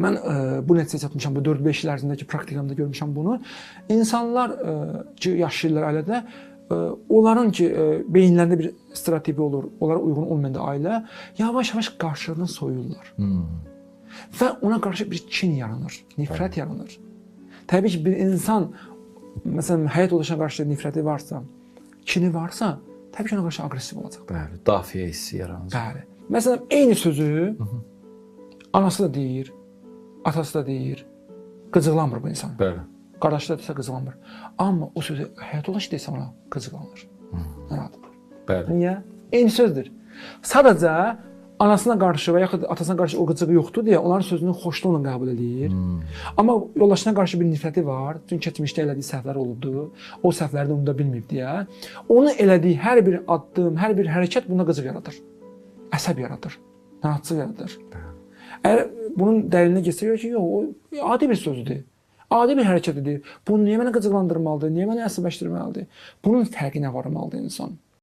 mən bu nəticəyə çatmışam, bu 4-5 il ərzindəki praktikamda görmüşəm bunu. İnsanlar ki, yaşayırlar ailədə, onların ki, beyinlərində bir strateji olur, onlara uyğun olmayan da ailə, yavaş-yavaş qarşılarından soyulurlar. Və ona qarşı bir kin yaranır, nifrət yaranır. Təbii ki, bir insan, məsələn, həyat yoldaşına qarşı nifrəti varsa, kini varsa, təbii ki, ona qarşı aqressiv olacaq. Bəli, dafiyə hissi yaranır. Bəli. Məsələn, eyni sözü anası da deyir, atası da deyir, qıcıqlanmır bu insan. Bəli. Qardaşı da desə qıcıqlanmır. Amma o sözü həyat yoldaşı desə ona qıcıqlanır. Narahat olur. Bəli. Niyə? Eyni sözdür. Sadəcə anasına qarşı və yaxud atasına qarşı o qıcığı yoxdur deyə onların sözünü xoşluqla qəbul edir. Amma yoldaşına qarşı bir nifrəti var. Çünki keçmişdə elədiyi səhvlər olubdu. O səhvləri də unuda bilməyib deyə. Onu elədiyi hər bir addım, hər bir hərəkət buna qıcıq yaradır. Əsəb yaradır. Narahatlıq yaradır. Əgər bunun dəlilinə getsək ki, yox, o adi bir sözdür. Adi bir hərəkət edir. Bunu niyə mənə qıcıqlandırmalıdır? Niyə mənə əsəbləşdirməlidir? Bunun fərqinə varmalıdır insan.